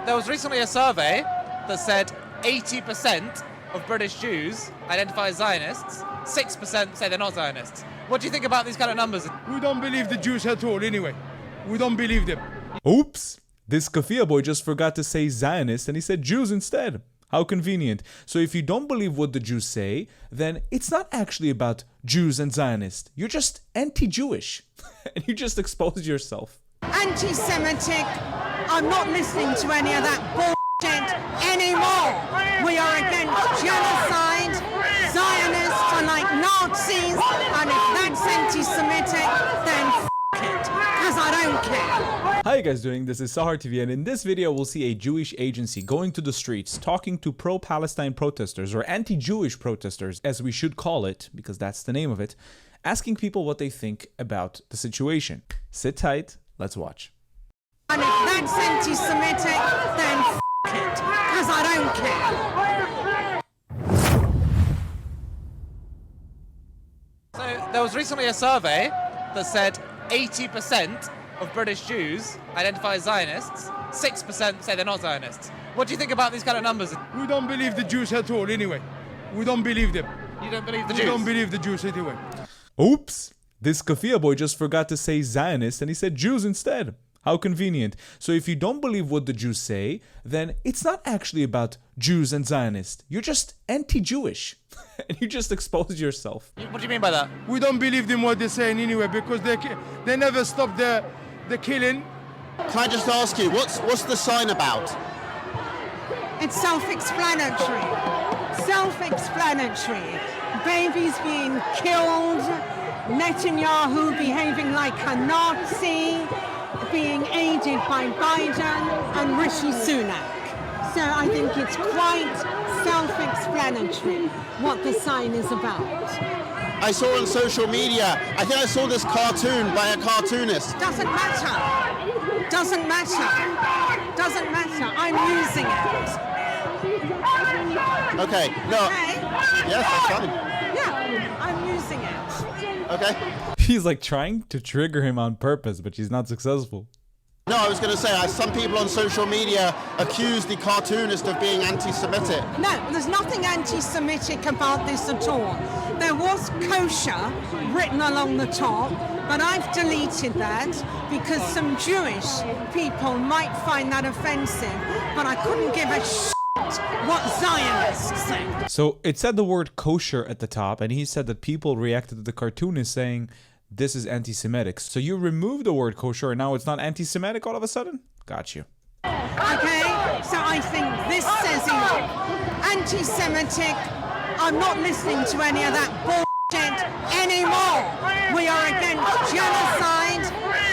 There was recently a survey that said 80% of British Jews identify as Zionists, 6% say they're not Zionists. What do you think about these kind of numbers? We don't believe the Jews at all anyway. We don't believe them. Oops! This Kafia boy just forgot to say Zionist and he said Jews instead. How convenient. So if you don't believe what the Jews say, then it's not actually about Jews and Zionists. You're just anti-Jewish. And you just exposed yourself. Anti-Semitic. I'm not listening to any of that bullshit anymore. We are against genocide. Zionists are like Nazis. And if that's anti-Semitic, then f*** it. Because I don't care. How you guys doing? This is Sahar TV, and in this video we'll see a Jewish agency going to the streets talking to pro-Palestine protesters, or anti-Jewish protesters as we should call it, because that's the name of it, asking people what they think about the situation. Sit tight, let's watch. And if that's anti-Semitic, then f*** it. Because I don't care. So there was recently a survey that said 80% of British Jews identify as Zionists, 6% say they're not Zionists. What do you think about these kind of numbers? We don't believe the Jews at all anyway. We don't believe them. You don't believe the Jews? We don't believe the Jews anyway. Oops! This Kafia boy just forgot to say Zionist and he said Jews instead. How convenient. So if you don't believe what the Jews say, then it's not actually about Jews and Zionists. You're just anti-Jewish. And you just exposed yourself. What do you mean by that? We don't believe them what they're saying anyway, because they never stop the killing. Can I just ask you, what's the sign about? It's self-explanatory. Self-explanatory. Babies being killed, Netanyahu behaving like a Nazi, being aided by Biden and Rishi Sunak. So I think it's quite self-explanatory what the sign is about. I saw on social media, I think I saw this cartoon by a cartoonist. Doesn't matter. Doesn't matter. Doesn't matter. I'm using it. Okay, no. Okay? Yes, that's fine. Yeah, I'm using it. Okay. He's like trying to trigger him on purpose, but she's not successful. No, I was going to say, some people on social media accuse the cartoonist of being anti-Semitic. No, there's nothing anti-Semitic about this at all. There was kosher written along the top, but I've deleted that because some Jewish people might find that offensive, but I couldn't give a shit what Zionists think. So it said the word kosher at the top, and he said that people reacted to the cartoonist saying, this is anti-Semitic. So you removed the word kosher and now it's not anti-Semitic all of a sudden? Got you. Okay, so I think this says enough. Anti-Semitic, I'm not listening to any of that bullshit anymore. We are against genocide.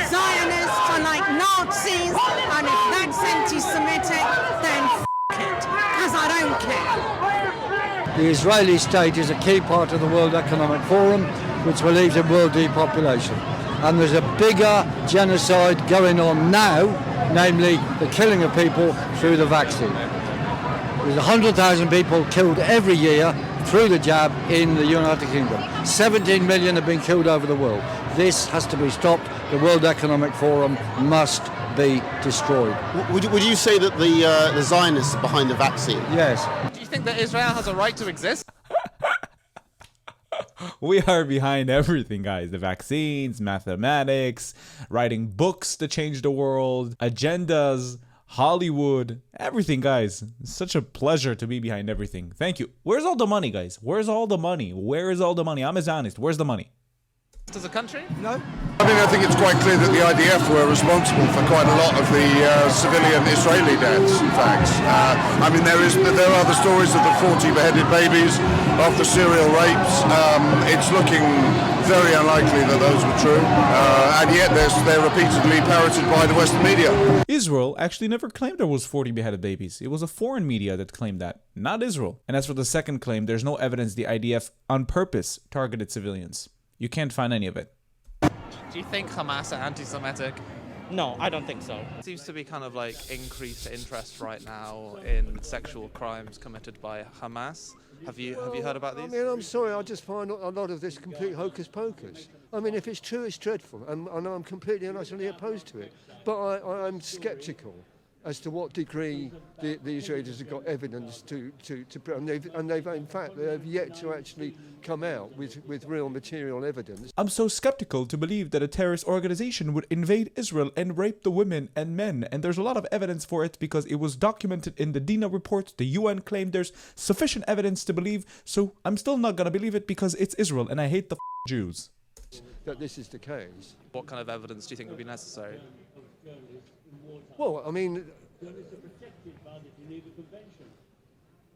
Zionists are like Nazis, and if that's anti-Semitic, then f*** it, because I don't care. The Israeli state is a key part of the World Economic Forum, which believes in world depopulation. And there's a bigger genocide going on now, namely the killing of people through the vaccine. There's 100,000 people killed every year through the jab in the United Kingdom. 17 million have been killed over the world. This has to be stopped. The World Economic Forum must be destroyed. Would you say that the Zionists are behind the vaccine? Yes. Do you think that Israel has a right to exist? We are behind everything, guys. The vaccines, mathematics, writing books to change the world, agendas, Hollywood, everything, guys. It's such a pleasure to be behind everything. Thank you. Where's all the money, guys? Where's all the money? Where is all the money? I'm as honest. Where's the money? As a country? No? I think it's quite clear that the IDF were responsible for quite a lot of the civilian Israeli deaths, in fact. There are the stories of the 40 beheaded babies, of the serial rapes. It's looking very unlikely that those were true, and yet they're repeatedly parroted by the Western media. Israel actually never claimed there was 40 beheaded babies. It was a foreign media that claimed that, not Israel. And as for the second claim, there's no evidence the IDF on purpose targeted civilians. You can't find any of it. Do you think Hamas are anti-Semitic? No, I don't think so. It seems to be kind of like increased interest right now in sexual crimes committed by Hamas. Have you heard about these? I'm sorry, I just find a lot of this complete hocus pocus. If it's true, it's dreadful, and I'm completely and utterly opposed to it. But I'm sceptical. as to what degree the Israelis have got evidence and they've in fact they've yet to actually come out with real material evidence. I'm so skeptical to believe that a terrorist organization would invade Israel and rape the women and men, and there's a lot of evidence for it because it was documented in the Dina report. The UN claimed there's sufficient evidence to believe, so I'm still not gonna believe it because it's Israel and I hate the Jews. That this is the case. What kind of evidence do you think would be necessary? Well, I mean,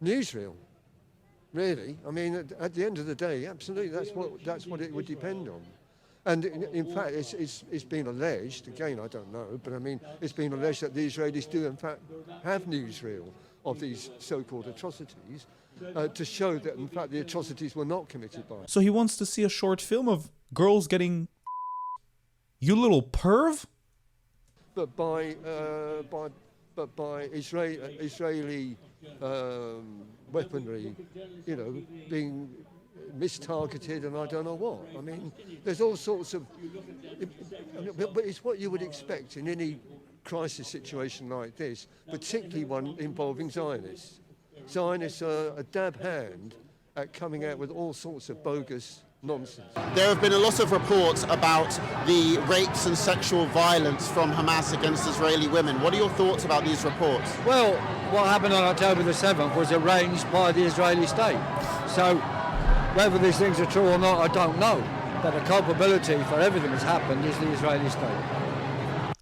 newsreel, really. I mean, at the end of the day, absolutely, that's what it would depend on. And in fact, it's been alleged, again, I don't know, but I mean, it's been alleged that the Israelis do in fact have newsreel of these so-called atrocities to show that in fact the atrocities were not committed by. So he wants to see a short film of girls getting... You little perv? But by Israeli weaponry, you know, being mistargeted and I don't know what. I mean, there's all sorts of... But it's what you would expect in any crisis situation like this, particularly one involving Zionists. Zionists are a dab hand at coming out with all sorts of bogus nonsense. There have been a lot of reports about the rapes and sexual violence from Hamas against Israeli women. What are your thoughts about these reports? Well, what happened on October the 7th was arranged by the Israeli state. So whether these things are true or not, I don't know. But the culpability for everything that's happened is the Israeli state.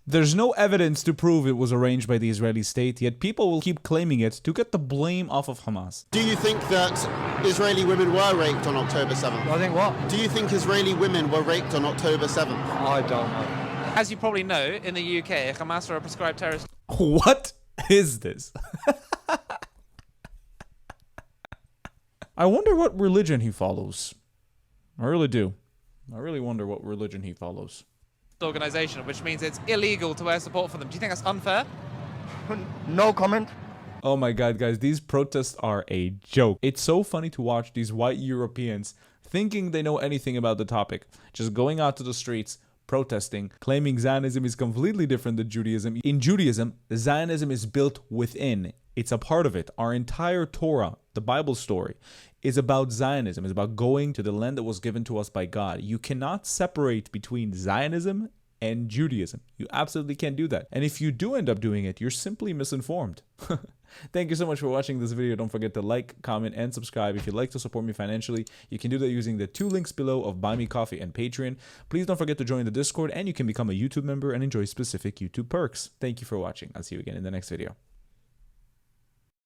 There's no evidence to prove it was arranged by the Israeli state, yet people will keep claiming it to get the blame off of Hamas. Do you think that Israeli women were raped on October 7th? I think what? Do you think Israeli women were raped on October 7th? I don't know. As you probably know, in the UK, Hamas are a prescribed terrorist. What is this? I wonder what religion he follows. I really do. I really wonder what religion he follows. Organization, which means it's illegal to wear support for them. Do you think that's unfair? No comment. Oh my god, guys, these protests are a joke. It's so funny to watch these white Europeans thinking they know anything about the topic, just going out to the streets, protesting, claiming Zionism is completely different than Judaism. In Judaism, Zionism is built within. It's a part of it. Our entire Torah, the Bible story, is about Zionism. It's about going to the land that was given to us by God. You cannot separate between Zionism and Judaism. You absolutely can't do that. And if you do end up doing it, you're simply misinformed. Thank you so much for watching this video. Don't forget to like, comment, and subscribe. If you'd like to support me financially, you can do that using the 2 links below of Buy Me Coffee and Patreon. Please don't forget to join the Discord, and you can become a YouTube member and enjoy specific YouTube perks. Thank you for watching. I'll see you again in the next video.